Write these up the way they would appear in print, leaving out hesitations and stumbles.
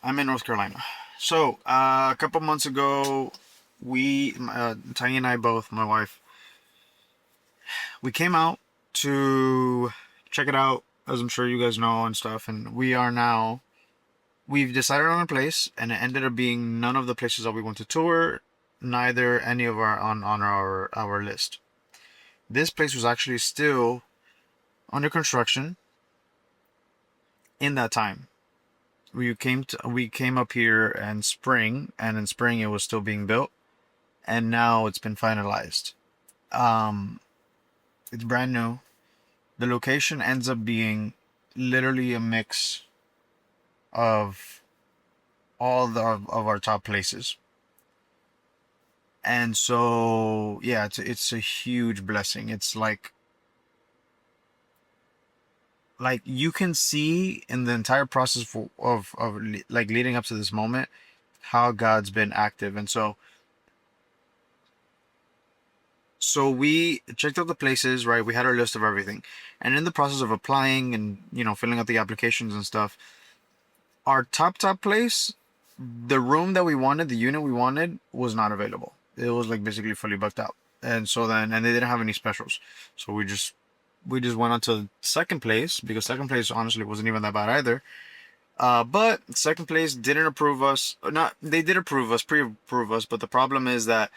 I'm in North Carolina. So, a couple months ago, Tanya and I both, my wife, we came out to check it out, as I'm sure you guys know and stuff. And we've decided on a place, and it ended up being none of the places that we want to tour, neither any of our list. This place was actually still under construction in that time. We came up here in spring, and in spring it was still being built, and now it's been finalized. Um, it's brand new. The location ends up being literally a mix of of our top places, and so yeah, it's a huge blessing. It's like you can see in the entire process like leading up to this moment how God's been active, and so we checked out the places, right? We had our list of everything. And in the process of applying and, filling out the applications and stuff, our top place, the room that we wanted, the unit we wanted, was not available. It was like basically fully booked out. And they didn't have any specials. So we just went on to second place, because second place honestly wasn't even that bad either. But second place didn't approve us. Not They did approve us, pre-approve us, but the problem is that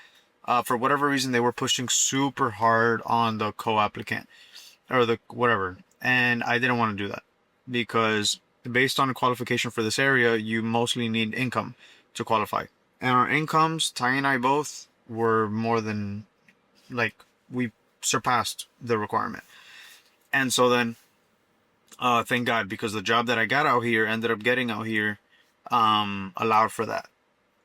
for whatever reason they were pushing super hard on the co-applicant or the whatever, and I didn't want to do that because based on the qualification for this area, you mostly need income to qualify, and our incomes, Ty and I both, were more than like we surpassed the requirement, and so then thank God, because the job that I got out here ended up getting out here allowed for that.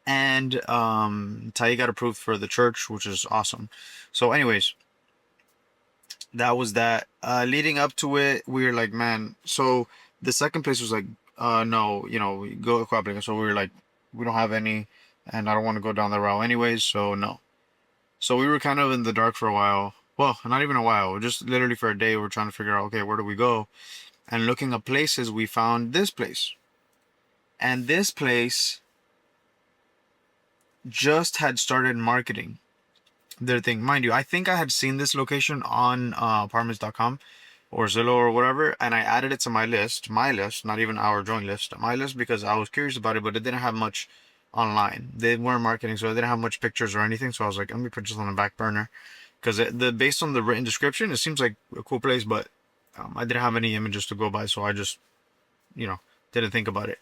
And Tai got approved for the church, which is awesome. So, anyways, that was that. Leading up to it, we were like, man. So the second place was like, no, we go cooperating. So we were like, we don't have any, and I don't want to go down that route anyways. So no. So we were kind of in the dark for a while. Well, not even a while, just literally for a day. We're trying to figure out, okay, where do we go? And looking up places, we found this place, and this place just had started marketing their thing. Mind you, I think I had seen this location on apartments.com or Zillow or whatever, and I added it to my list, not even our joint list, my list, because I was curious about it, but it didn't have much online. They weren't marketing, so it didn't have much pictures or anything. So I was like, let me put this on the back burner, because based on the written description, it seems like a cool place, but I didn't have any images to go by, so I just, didn't think about it.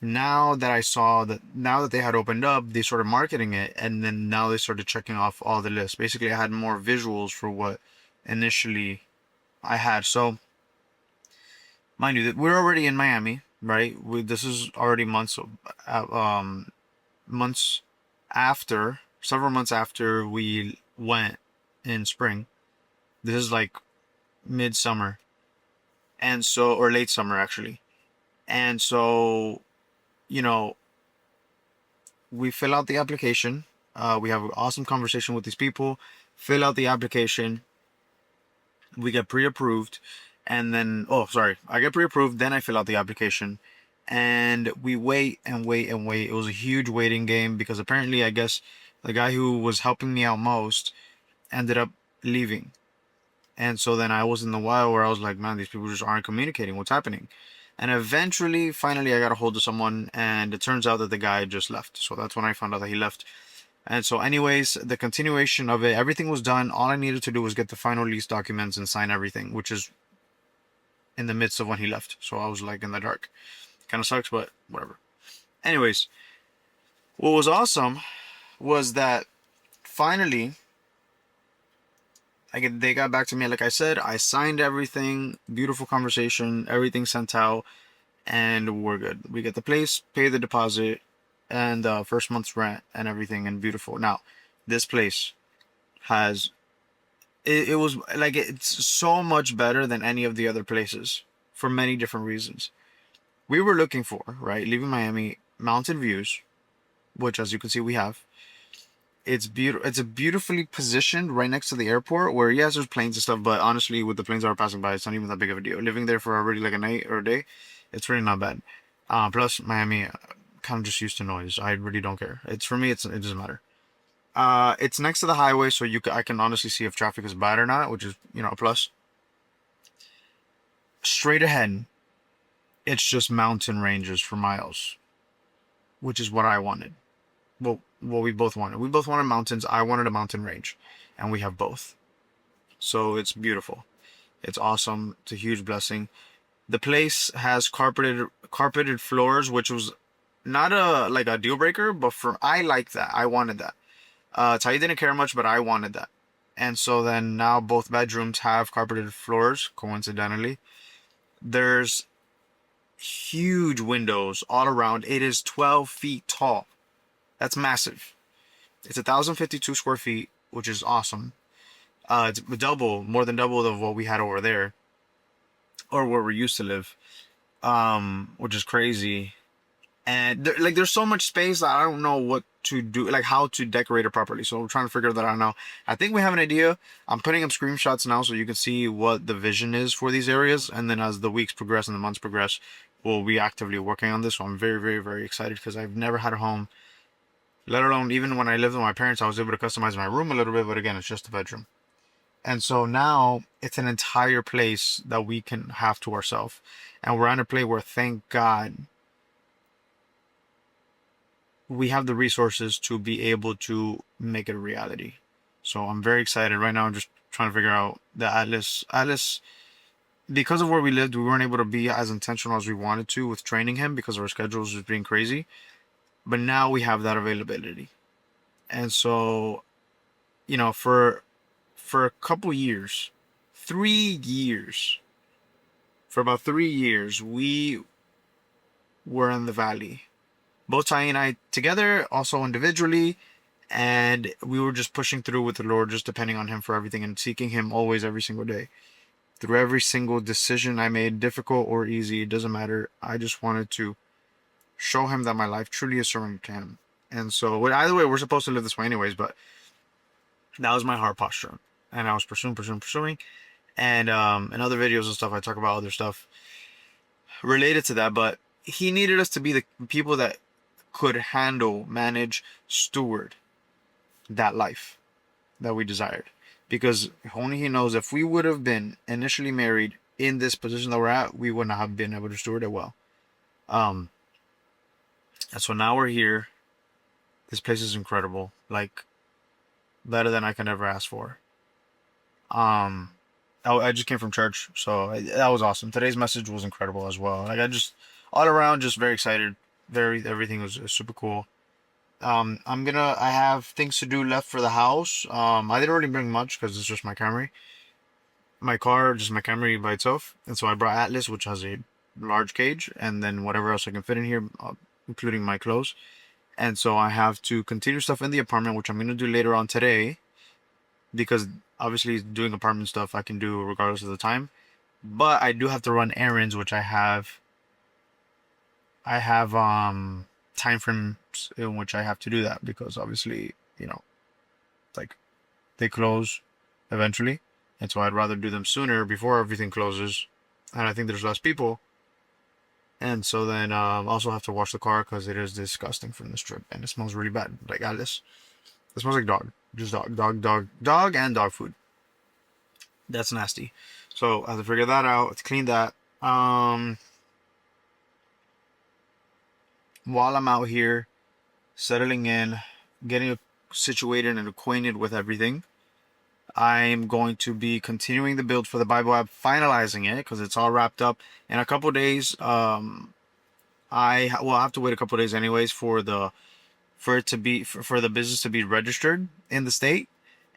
Now that they had opened up, they started marketing it, and then now they started checking off all the lists. Basically, I had more visuals for what initially I had. So, mind you, that we're already in Miami, right? This is already months after, several months after we went in spring. This is like midsummer, and so, or late summer actually, and so, you know, we fill out the application. We have an awesome conversation with these people. Fill out the application. We get pre-approved, and then, oh, sorry, I get pre-approved. Then I fill out the application, and we wait and wait and wait. It was a huge waiting game because apparently, I guess the guy who was helping me out most ended up leaving, and so then I was in the wild where I was like, man, these people just aren't communicating. What's happening? And eventually, finally, I got a hold of someone, and it turns out that the guy just left. So that's when I found out that he left. And so, anyways, the continuation of it, everything was done. All I needed to do was get the final lease documents and sign everything, which is in the midst of when he left. So I was like in the dark. Kind of sucks, but whatever. Anyways, what was awesome was that finally, they got back to me. Like I said, I signed everything. Beautiful conversation. Everything sent out, and we're good. We get the place, pay the deposit, and first month's rent and everything, and beautiful. Now, this place has it was like it's so much better than any of the other places for many different reasons. We were looking for, right, leaving Miami, mountain views, which as you can see we have. It's beautiful. It's a beautifully positioned right next to the airport, where yes, there's planes and stuff, but honestly, with the planes that are passing by, it's not even that big of a deal. Living there for already like a night or a day, it's really not bad. Plus, Miami, kind of just used to noise. I really don't care. It's for me. It doesn't matter. It's next to the highway, so I can honestly see if traffic is bad or not, which is a plus. Straight ahead, it's just mountain ranges for miles, which is what I wanted. Well, what we both wanted. We both wanted mountains. I wanted a mountain range, and we have both. So it's beautiful. It's awesome. It's a huge blessing. The place has carpeted floors, which was not a deal breaker, but for I like that. I wanted that. Tai didn't care much, but I wanted that. And so then now both bedrooms have carpeted floors, coincidentally. There's huge windows all around. It is 12 feet tall. That's massive. It's 1,052 square feet, which is awesome. It's more than double of what we had over there, or where we used to live, which is crazy. And there's so much space that I don't know what to do, like how to decorate it properly. So we're trying to figure that out now. I think we have an idea. I'm putting up screenshots now so you can see what the vision is for these areas. And then as the weeks progress and the months progress, we'll be actively working on this. So I'm very, very, very excited because I've never had a home, let alone even when I lived with my parents, I was able to customize my room a little bit. But again, it's just a bedroom. And so now it's an entire place that we can have to ourselves. And we're at a place where, thank God, we have the resources to be able to make it a reality. So I'm very excited right now. I'm just trying to figure out the Atlas, because of where we lived, we weren't able to be as intentional as we wanted to with training him because our schedules was being crazy. But now we have that availability. And so, for a couple years, 3 years, for about 3 years, we were in the valley. Both Ty and I together, also individually, and we were just pushing through with the Lord, just depending on Him for everything and seeking Him always, every single day. Through every single decision I made, difficult or easy, it doesn't matter. I just wanted to show Him that my life truly is surrendered to Him. And so, either way, we're supposed to live this way anyways, but that was my heart posture. And I was pursuing. And in other videos and stuff, I talk about other stuff related to that, but He needed us to be the people that could handle, manage, steward that life that we desired. Because only He knows, if we would have been initially married in this position that we're at, we would not have been able to steward it well. And so now we're here. This place is incredible. Like, better than I can ever ask for. I just came from church, so that was awesome. Today's message was incredible as well. Like, all around, just very excited. Everything was super cool. I have things to do left for the house. I didn't really bring much because it's just my Camry. My car, just my Camry by itself. And so I brought Atlas, which has a large cage, and then whatever else I can fit in here, including my clothes. And so I have to continue stuff in the apartment, which I'm going to do later on today, because obviously doing apartment stuff I can do regardless of the time. But I do have to run errands, which I have time frames in which I have to do that, because obviously, like, they close eventually, and so I'd rather do them sooner, before everything closes, and I think there's less people. And so then also have to wash the car because it is disgusting from this trip, and it smells really bad. Like, Alice, it smells like dog, just dog and dog food. That's nasty. So I have to figure that out. Let's clean that. While I'm out here settling in, getting situated and acquainted with everything, I'm going to be continuing the build for the BIBL app, finalizing it because it's all wrapped up. In a couple days, I will have to wait a couple days anyways for the business to be registered in the state,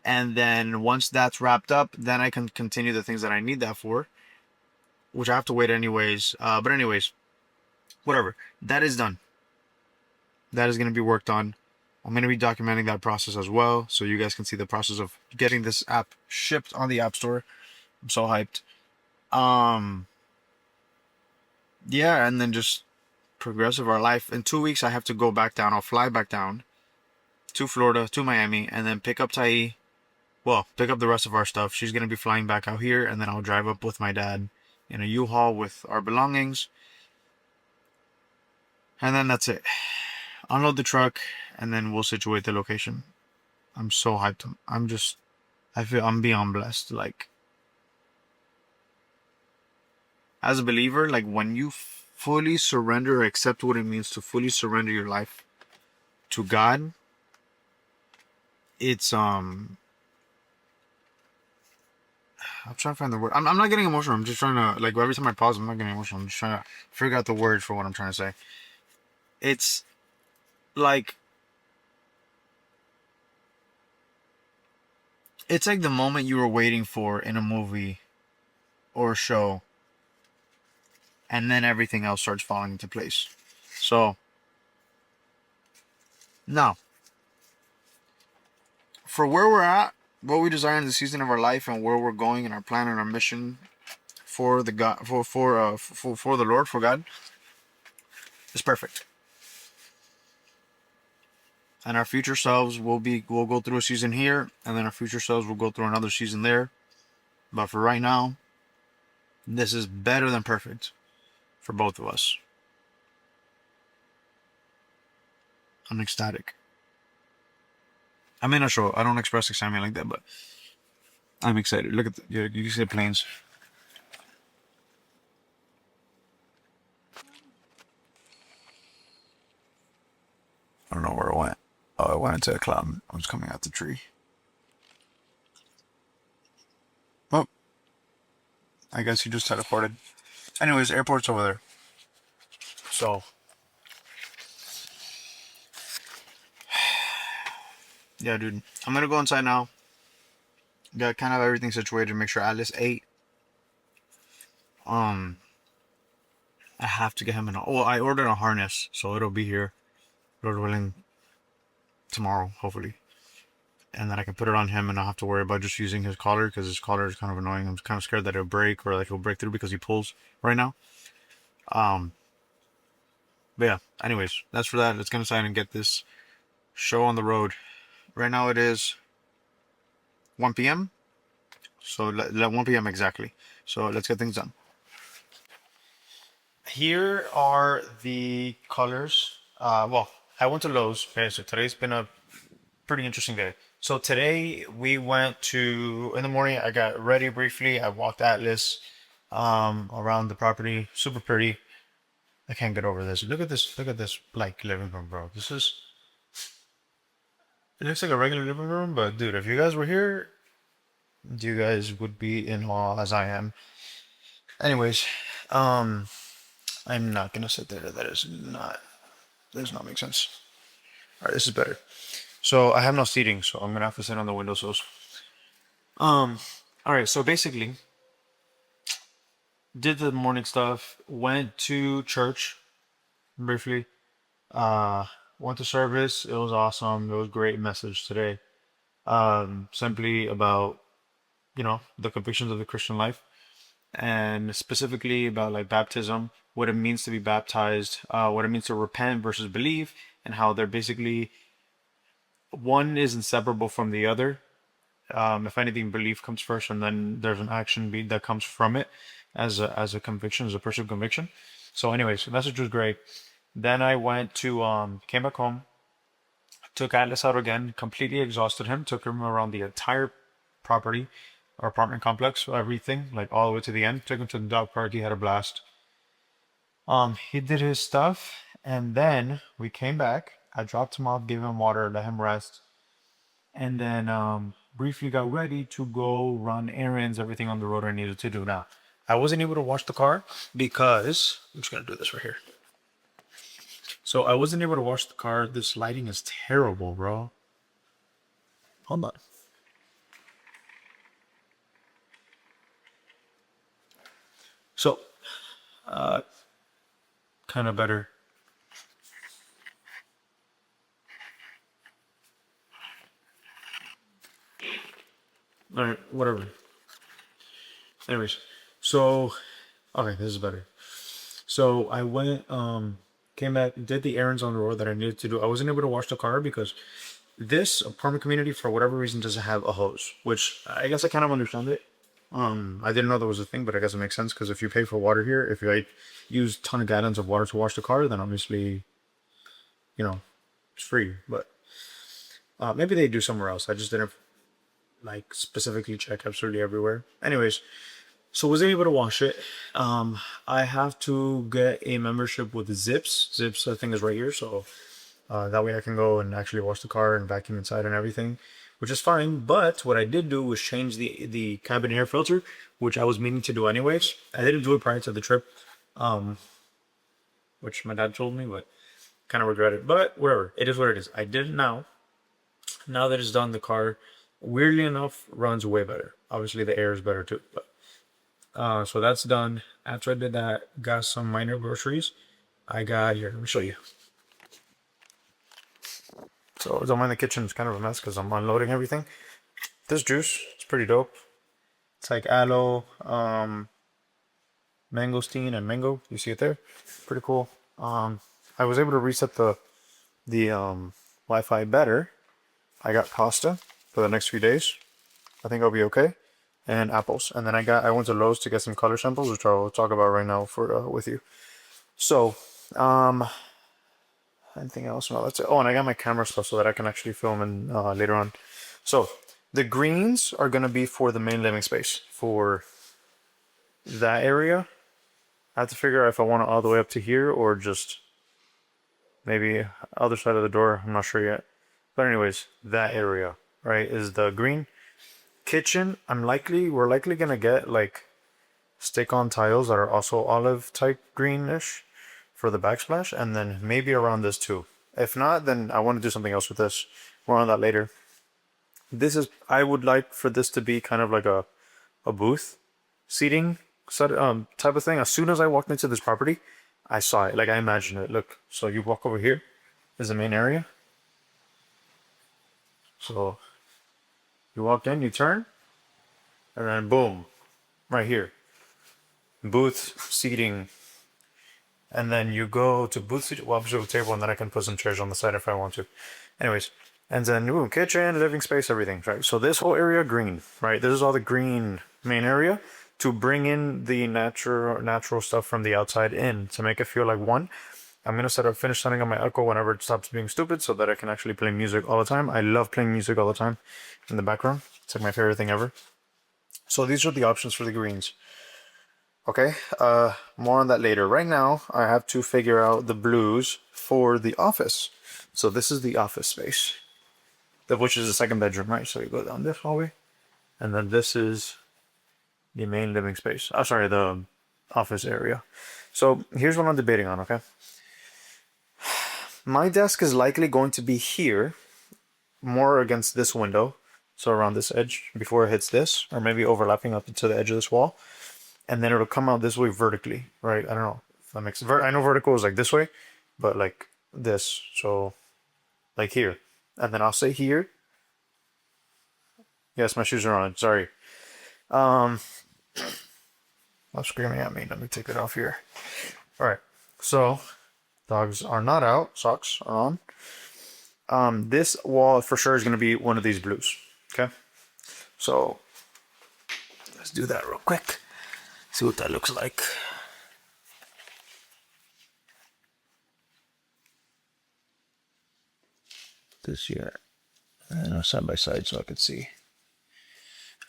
and then once that's wrapped up, then I can continue the things that I need that for, which I have to wait anyways. But anyways, whatever. That is done. That is going to be worked on. I'm going to be documenting that process as well, so you guys can see the process of getting this app shipped on the App Store. I'm so hyped. Yeah, and then just progressive our life. In 2 weeks, I have to go back down. I'll fly back down to Florida, to Miami, and then pick up Tai. Well, pick up the rest of our stuff. She's going to be flying back out here, and then I'll drive up with my dad in a U-Haul with our belongings. And then that's it. Unload the truck, and then we'll situate the location. I'm so hyped. I feel I'm beyond blessed. Like, as a believer, like when you fully surrender, accept what it means to fully surrender your life to God, it's I'm trying to find the word. I'm not getting emotional. I'm just trying to, like, every time I pause, I'm not getting emotional. I'm just trying to figure out the word for what I'm trying to say. It's like it's like the moment you were waiting for in a movie or a show, and then everything else starts falling into place. So now, for where we're at, what we desire in the season of our life, and where we're going, and our plan and our mission for the God, for the Lord, for God, is perfect. And our future selves will go through a season here, and then our future selves will go through another season there. But for right now, this is better than perfect for both of us. I'm ecstatic. I may not show. I don't express excitement like that, but I'm excited. Look at you can see the planes. I don't know where it went. Oh, it went into a cloud. I was coming out the tree. Oh, I guess he just teleported. Anyways, airport's over there. So, yeah, dude. I'm gonna go inside now. Got kind of everything situated. Make sure Atlas ate. Um, I have to get him an. Oh, I ordered a harness, so it'll be here, Lord willing, tomorrow, hopefully. And then I can put it on him, and I don't have to worry about just using his collar, because his collar is kind of annoying. I'm kind of scared that it'll break, or like he'll break through because he pulls right now. Um, but yeah. Anyways, that's for that. Let's get inside and get this show on the road. Right now it is 1 p.m. So 1 p.m. exactly. So let's get things done. Here are the colors. Well, I went to Lowe's. Okay, so today's been a pretty interesting day. So today we went to in the morning. I got ready briefly. I walked Atlas around the property. Super pretty. I can't get over this. Look at this. Look at this like living room, bro. This is. It looks like a regular living room, but dude, if you guys were here, you guys would be in awe as I am. Anyways, um, I'm not gonna sit there. That does not make sense. All right, this is better. So I have no seating, so I'm gonna have to sit on the windowsills. Um, all right. So basically, did the morning stuff. Went to church briefly. Uh, went to service. It was awesome. It was a great message today. Simply about the convictions of the Christian life, and specifically about like baptism, what it means to be baptized, what it means to repent versus believe, and how they're basically one is inseparable from the other. If anything, belief comes first, and then there's an action that comes from it as a conviction, as a personal conviction. So, anyways, the message was great. Then I went to came back home, took Atlas out again, completely exhausted him, took him around the entire property or apartment complex, everything, like all the way to the end. Took him to the dog park. He had a blast. He did his stuff, and then we came back. I dropped him off, gave him water, let him rest, and then briefly got ready to go run errands, everything on the road I needed to do. Now, I wasn't able to wash the car because I'm just gonna do this right here. So I wasn't able to wash the car. This lighting is terrible, bro. Hold on. So, uh, kind of better. All right, whatever. Anyways, so okay, this is better. So I went, came back, did the errands on the road that I needed to do. I wasn't able to wash the car because this apartment community, for whatever reason, doesn't have a hose, which I guess I kind of understand it. I didn't know that was a thing, but I guess it makes sense because if you pay for water here, if you like, use a ton of gallons of water to wash the car, then obviously, you know, it's free. But maybe they do somewhere else. I just didn't like specifically check absolutely everywhere. Anyways, so was able to wash it. I have to get a membership with Zips. Zips, I think, is right here, so that way I can go and actually wash the car and vacuum inside and everything, which is fine. But what I did do was change the cabin air filter, which I was meaning to do anyways. I didn't do it prior to the trip, um, which my dad told me, but kind of regret it. But whatever, it is what it is. I did it now. Now that it's done, the car, weirdly enough, runs way better. Obviously, the air is better too. But so that's done. After I did that, got some minor groceries. I got here. Let me show you. So don't mind the kitchen. It's kind of a mess because I'm unloading everything. This juice, it's pretty dope. It's like aloe, mangosteen, and mango. You see it there? Pretty cool. I was able to reset the Wi-Fi better. I got pasta for the next few days. I think I'll be okay. And apples. And then I went to Lowe's to get some color samples, which I'll talk about right now for with you. So, anything else? No, that's it. Oh, and I got my camera stuff so that I can actually film in later on. So, the greens are gonna be for the main living space. For that area, I have to figure out if I want it all the way up to here or just maybe other side of the door. I'm not sure yet. But anyways, that area, right, is the green. Kitchen, we're likely gonna get like stick-on tiles that are also olive type greenish for the backsplash, and then maybe around this too. If not, then I want to do something else with this. More on that later. I would like for this to be kind of like a booth seating type of thing. As soon as I walked into this property, I saw it. Like I imagined it. Look, so you walk over here is the main area. So you walk in, you turn, and then boom, right here. Booth seating. And then you go to booth seating, well, obviously a table, and then I can put some chairs on the side if I want to. Anyways, and then boom, kitchen, living space, everything, right? So this whole area green, right? This is all the green main area to bring in the natural stuff from the outside in to make it feel like one. I'm gonna finish setting up my echo whenever it stops being stupid, so that I can actually play music all the time. I love playing music all the time in the background. It's like my favorite thing ever. So these are the options for the greens. Okay, more on that later. Right now, I have to figure out the blues for the office. So this is the office space, which is the second bedroom, right? So you go down this hallway, and then this is the main living space. Oh, sorry, the office area. So here's what I'm debating on, okay? My desk is likely going to be here, more against this window, so around this edge before it hits this, or maybe overlapping up to the edge of this wall. And then it'll come out this way vertically, right? I don't know if that makes sense. I know vertical is like this way, but like this. So like here. And then I'll say here. Yes, my shoes are on. Sorry. I'm screaming at me. Let me take it off here. All right. So dogs are not out. Socks are on. This wall for sure is going to be one of these blues. Okay. So let's do that real quick. See what that looks like. This here. Side by side so I can see.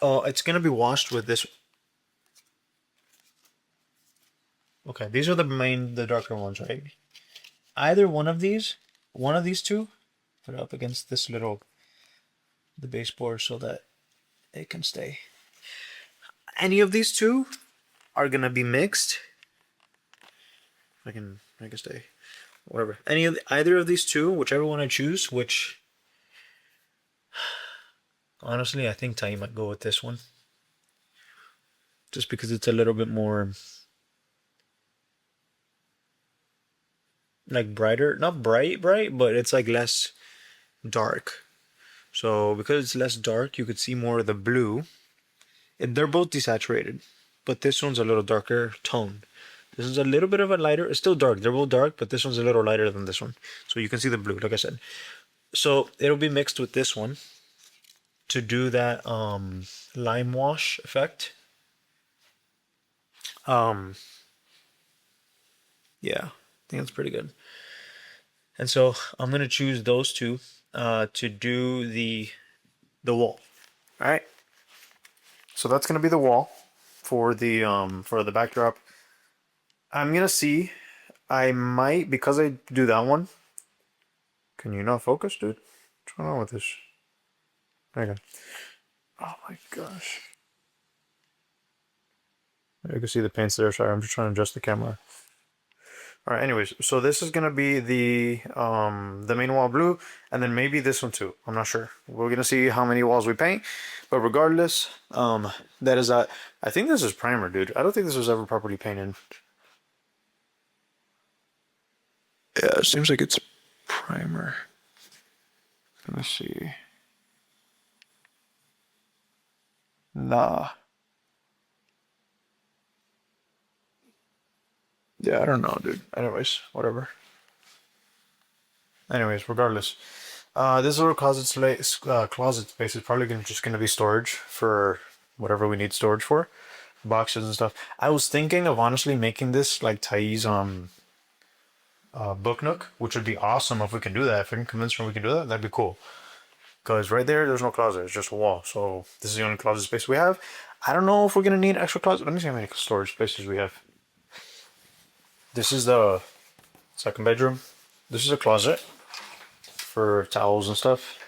Oh, it's going to be washed with this. Okay, these are the darker ones, right? Either one of these two, put it up against this the baseboard so that it can stay. Any of these two are gonna be mixed. I can stay. Whatever. Either of these two, whichever one I choose, which honestly I think Tai might go with this one. Just because it's a little bit more like brighter. Not bright, but it's like less dark. So because it's less dark, you could see more of the blue. They're both desaturated, but this one's a little darker tone. This is a little bit of a lighter. It's still dark. They're both dark, but this one's a little lighter than this one. So you can see the blue, like I said. So it'll be mixed with this one to do that lime wash effect. Um, yeah, I think that's pretty good. And so I'm gonna choose those two to do the wall. All right. So that's gonna be the wall for the backdrop. I'm gonna see. I might because I do that one. Can you not focus, dude? What's going on with this? Okay. Oh my gosh. You can see the paints there. Sorry, I'm just trying to adjust the camera. All right. Anyways, so this is gonna be the main wall blue, and then maybe this one too. I'm not sure. We're gonna see how many walls we paint, but regardless, that is that. I think this is primer, dude. I don't think this was ever properly painted. Yeah, it seems like it's primer. Let me see. Nah. Yeah, I don't know, dude. Anyways, whatever. Anyways, regardless. This little closet space is probably just gonna be storage for whatever we need storage for, boxes and stuff. I was thinking of honestly making this like Thais book nook, which would be awesome if we can do that. If I can convince her we can do that, that'd be cool. Because right there's no closet, it's just a wall. So this is the only closet space we have. I don't know if we're gonna need extra closet. Let me see how many storage spaces we have. This is the second bedroom. This is a closet for towels and stuff.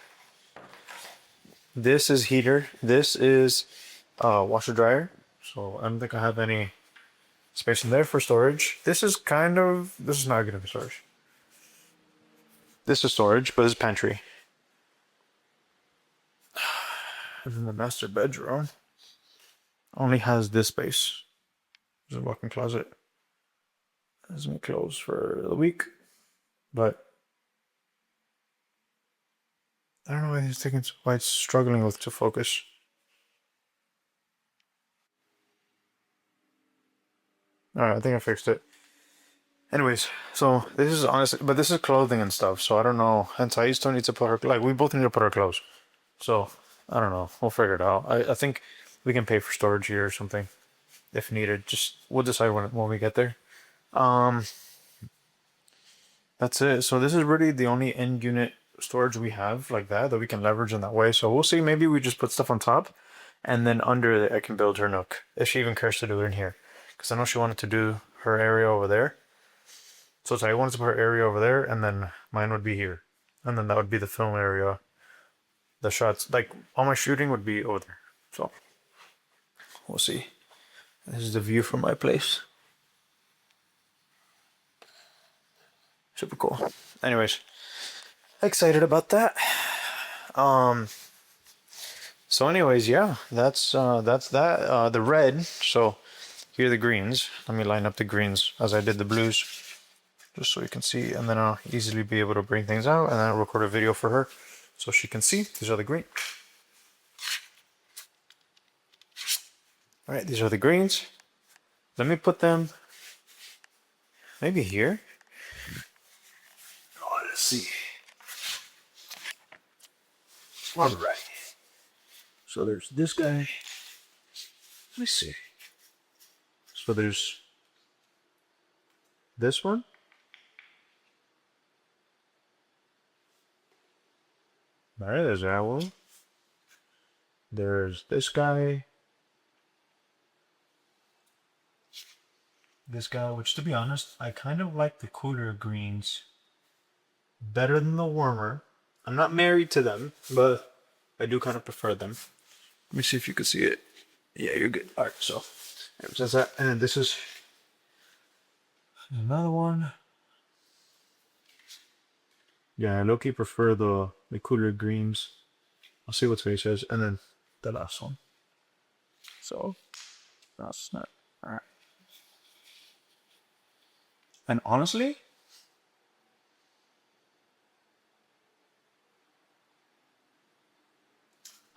This is heater. This is washer dryer. So I don't think I have any space in there for storage. This is not gonna be storage. This is storage, but it's pantry. And then the master bedroom only has this space. There's a walk-in closet. It's gonna close for the week, but I don't know why it's struggling with to focus. All right, I think I fixed it. Anyways, so this is honestly, but this is clothing and stuff, so I don't know. And I still need to put her, like, we both need to put our clothes. So, I don't know. We'll figure it out. I think we can pay for storage here or something if needed. Just, we'll decide when we get there. Um, that's it. So this is really the only end unit storage we have like that we can leverage in that way. So we'll see. Maybe we just put stuff on top, and then under it, I can build her nook if she even cares to do it in here. Because I know she wanted to do her area over there. So I wanted to put her area over there, and then mine would be here, and then that would be the film area. The shots, like all my shooting, would be over there. So we'll see. This is the view from my place. Super cool. Anyways, excited about that. So anyways, yeah, that's that. The red. So here are the greens. Let me line up the greens as I did the blues, just so you can see, and then I'll easily be able to bring things out, and then I'll record a video for her so she can see. These are the green. All right, these are the greens. Let me put them maybe here. Oh, let's see. All right. So there's this guy. Let me see. So there's this one. All right, there's that one. There's this guy. This guy, which to be honest, I kind of like the cooler greens better than the warmer. I'm not married to them, but I do kind of prefer them. Let me see if you can see it. Yeah, you're good. All right, so that's that. And then this is another one. Yeah, I low-key prefer the cooler greens. I'll see what Faye says, and then the last one. So that's not all right. And honestly,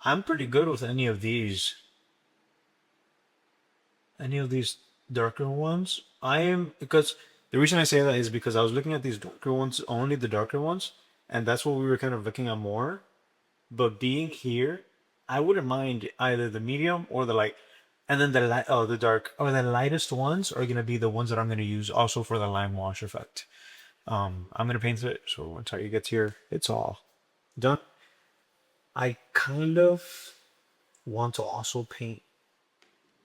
I'm pretty good with any of these. Any of these darker ones. I am, because the reason I say that is because I was looking at these darker ones, only the darker ones, and that's what we were kind of looking at more. But being here, I wouldn't mind either the medium or the light. And then the lightest ones are gonna be the ones that I'm gonna use also for the lime wash effect. I'm gonna paint it, so once it gets here, it's all done. I kind of want to also paint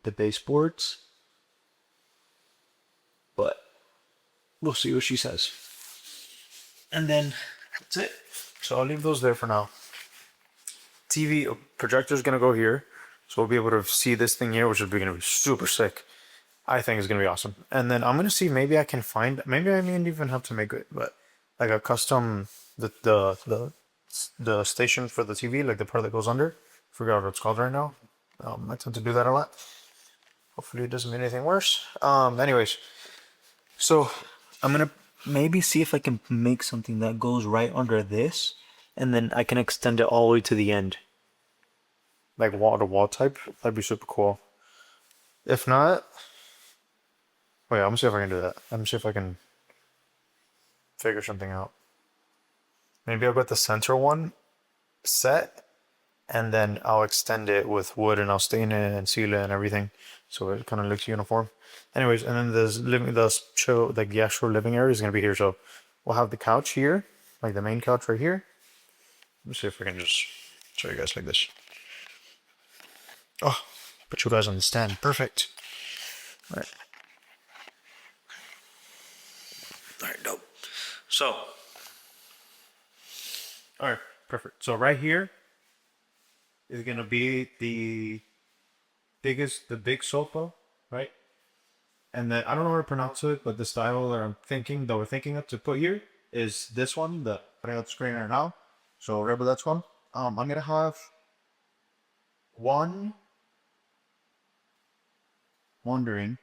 the baseboards, but we'll see what she says. And then that's it. So I'll leave those there for now. TV projector's gonna go here, so we'll be able to see this thing here, which is gonna be super sick. I think it's gonna be awesome. And then I'm gonna see maybe I can find, maybe I may even have to make it, but like a custom the station for the TV, like the part that goes under. Forgot what it's called right now. I tend to do that a lot. Hopefully it doesn't mean anything worse. Anyways, so I'm gonna maybe see if I can make something that goes right under this, and then I can extend it all the way to the end, like wall to wall type. That'd be super cool. If not, wait, I'm gonna see if I can do that. I'm gonna see if I can figure something out. Maybe I'll get the center one set, and then I'll extend it with wood, and I'll stain it and seal it and everything, so it kind of looks uniform. Anyways, and then the show, like the actual living area is gonna be here. So we'll have the couch here, like the main couch right here. Let's see if we can just show you guys like this. Oh, but you guys understand. Perfect. All right. All right, dope. So, all right, perfect. So right here is gonna be the big sofa, right? And then I don't know how to pronounce it, but the style that we're thinking of to put here is this one, the putting out the screen right now. So remember that's one. I'm gonna have one wondering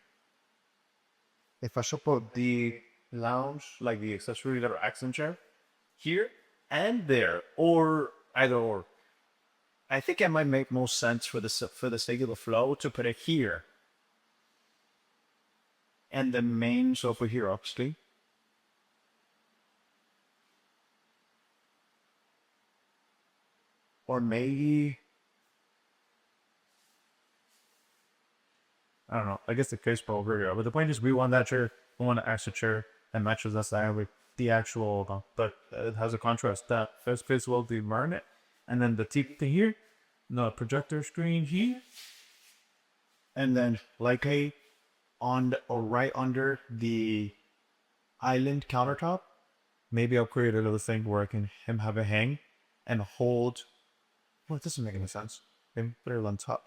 if I should put the lounge, like the accessory little accent chair, here and there, or either or. I think it might make most sense for the sake of the flow to put it here, and the main sofa here, obviously. Or maybe I don't know. I guess the case pro over here. But the point is, we want that chair. We want an extra chair that matches that style with the actual, but it has a contrast. That first place will be it, and then the tip thing here, the projector screen here, and then like or right under the island countertop. Maybe I'll create a little thing where I can have a hang and hold. Well, it doesn't make any sense. Maybe put it on top.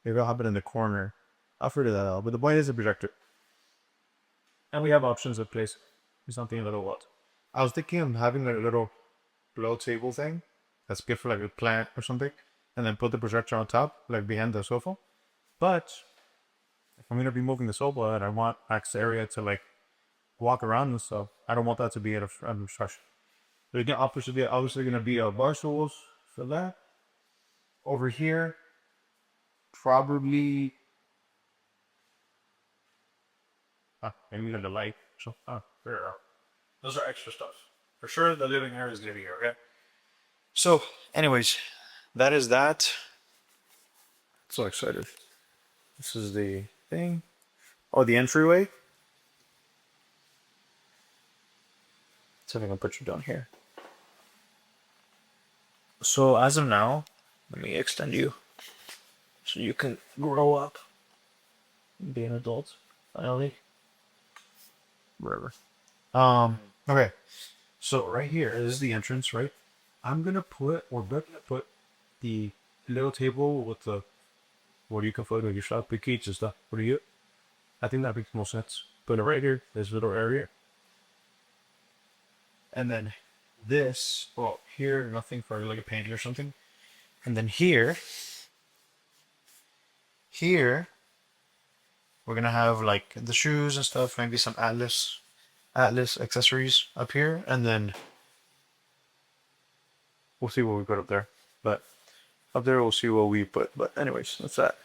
Maybe I'll have it in the corner. I'll figure that out. But the point is a projector. And we have options of place. Something a little what. I was thinking of having like a little blow table thing. That's good for like a plant or something. And then put the projector on top, like behind the sofa. But if I'm going to be moving the sofa and I want access area to like walk around and stuff, I don't want that to be an obstruction. There's obviously going to be bar stools for that. Over here, probably maybe the light. So there are. Those are extra stuff. For sure the living area is gonna be here, okay? So anyways, that is that. So excited. This is the thing. Oh, the entryway. Let's see if I can put you down here. So as of now, let me extend you so you can grow up and be an adult finally. Wherever. Okay. So right here is the entrance, right? We're gonna put the little table with the where you can put your shop kits and stuff. What do you? I think that makes more sense. Put it right here, this little area. And then this, well, here, nothing for like a painting or something. And then here, we're gonna have like the shoes and stuff, maybe some Atlas accessories up here, and then we'll see what we put up there. But up there we'll see what we put. But anyways, that's that.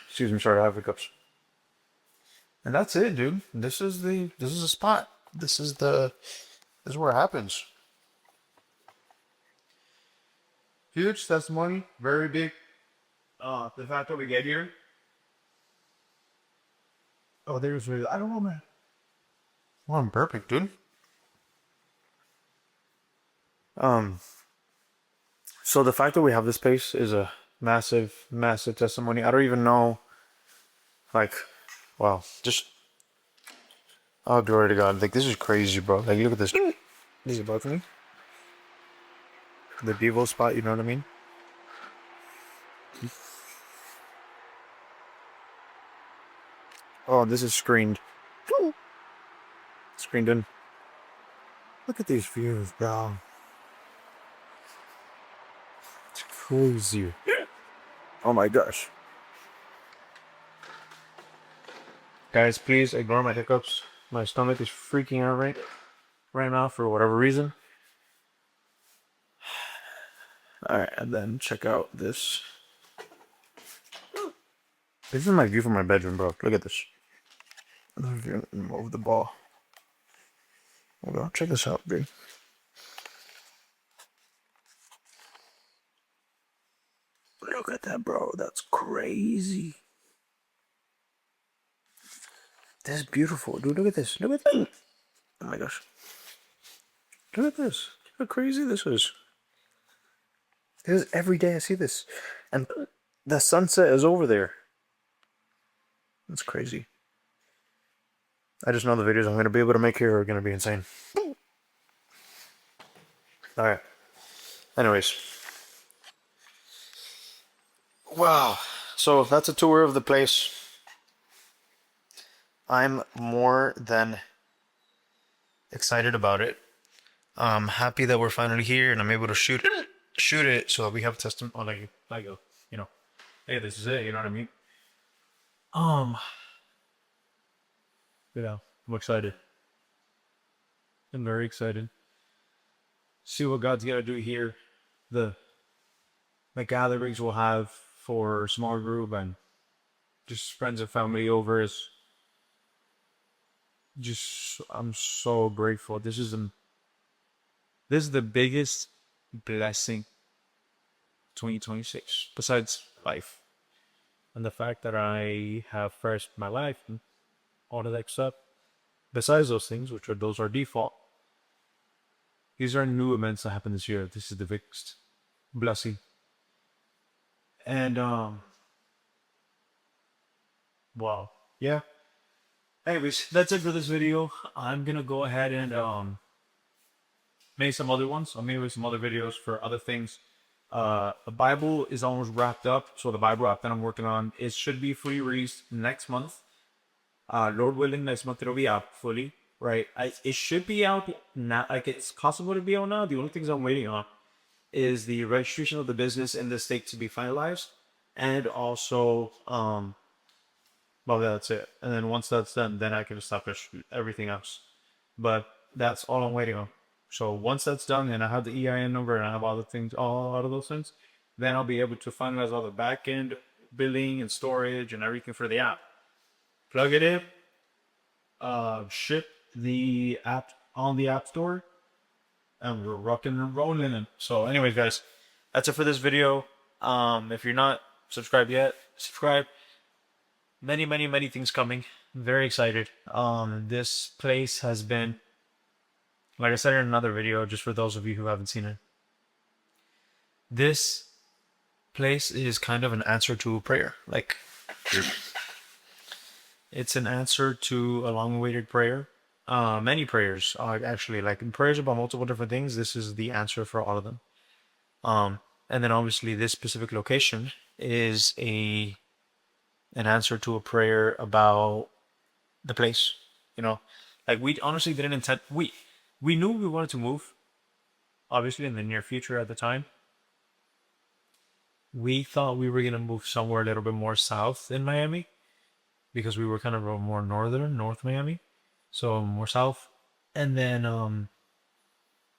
Excuse me, sorry, I have hiccups. And that's it, dude. This is the spot. This is where it happens. Huge testimony, very big. The fact that we get here. Oh, there's really. I don't know, man. Oh, I'm perfect, dude. Um. So the fact that we have this place is a massive, massive testimony. I don't even know. Like, wow, just oh glory to God! Like this is crazy, bro. Like look at this. This is above me. The BIBL spot. You know what I mean? Oh, this is screened. Screened in. Look at these views, bro. It's crazy. Oh my gosh. Guys, please ignore my hiccups. My stomach is freaking out right now for whatever reason. Alright, and then check out this. This is my view from my bedroom, bro. Look at this. Move the ball. Hold on, check this out, dude. Look at that, bro. That's crazy. That's beautiful, dude. Look at this. Look at that. Oh my gosh. Look at this. Look how crazy this is. This is every day I see this. And the sunset is over there. That's crazy. I just know the videos I'm going to be able to make here are going to be insane. Alright. Anyways. Wow. So that's a tour of the place. I'm more than excited about it. I'm happy that we're finally here and I'm able to shoot it so that we have testimony. Oh, like you know, hey, this is it. You know what I mean? Yeah, I'm excited. I'm very excited. See what God's gonna do here. The gatherings we'll have for small group and just friends and family over is just. I'm so grateful. This is the biggest blessing 2026 besides life and the fact that I have first my life and all of that stuff. Besides those things, which are those are default, these are new events that happened this year. This is the biggest blessing. And wow, yeah. Anyways, that's it for this video. I'm gonna go ahead and make some other ones. I'll make some other videos for other things. The Bible is almost wrapped up, so the Bible app that I'm working on, it should be fully released next month. Lord willing, next month it'll be out fully. Right, it should be out now. Like it's possible to be out now. The only things I'm waiting on is the registration of the business in the state to be finalized, and also well, that's it. And then once that's done, then I can establish everything else. But that's all I'm waiting on. So once that's done and I have the EIN number and I have all the things, all out of those things, then I'll be able to finalize all the back end billing and storage and everything for the app. Plug it in, ship the app on the App Store, and we're rocking and rolling. So, anyways, guys, that's it for this video. If you're not subscribed yet, subscribe. Many, many, many things coming. I'm very excited. This place has been, like I said in another video, just for those of you who haven't seen it. This place is kind of an answer to a prayer. Like, it's an answer to a long-awaited prayer. Many prayers are actually like prayers about multiple different things. This is the answer for all of them. And then obviously this specific location is an answer to a prayer about the place. You know, like we honestly didn't intend. We knew we wanted to move, obviously in the near future. At the time, we thought we were gonna move somewhere a little bit more south in Miami, because we were kind of a more North Miami, so more south. And then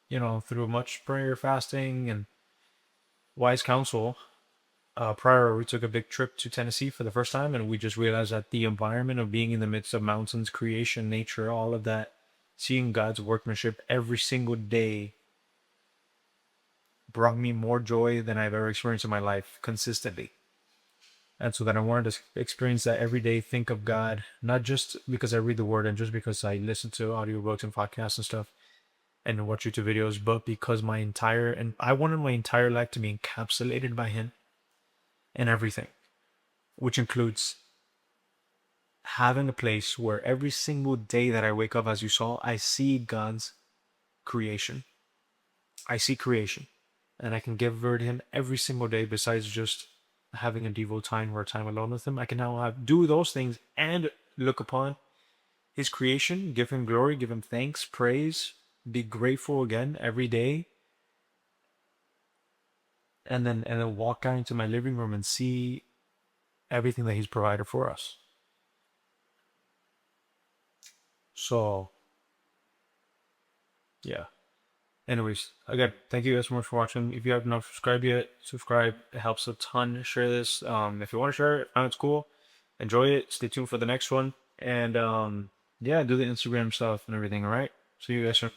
through much prayer, fasting, and wise counsel, prior we took a big trip to Tennessee for the first time, and we just realized that the environment of being in the midst of mountains, creation, nature, all of that, seeing God's workmanship every single day brought me more joy than I've ever experienced in my life consistently. And so that I wanted to experience that every day, think of God, not just because I read the word and just because I listen to audiobooks and podcasts and stuff and watch YouTube videos, but because I wanted my entire life to be encapsulated by Him and everything, which includes having a place where every single day that I wake up, as you saw, I see God's creation. I see creation, and I can give word to Him every single day. Besides just having a devout time or time alone with Him, I can now do those things and look upon His creation, give Him glory, give Him thanks, praise, be grateful again every day, and then walk out into my living room and see everything that He's provided for us. So, yeah. Anyways, again, thank you guys so much for watching. If you have not subscribed yet, subscribe. It helps a ton. Share this. If you want to share it, it's cool. Enjoy it. Stay tuned for the next one. And yeah, do the Instagram stuff and everything. All right. See you guys soon.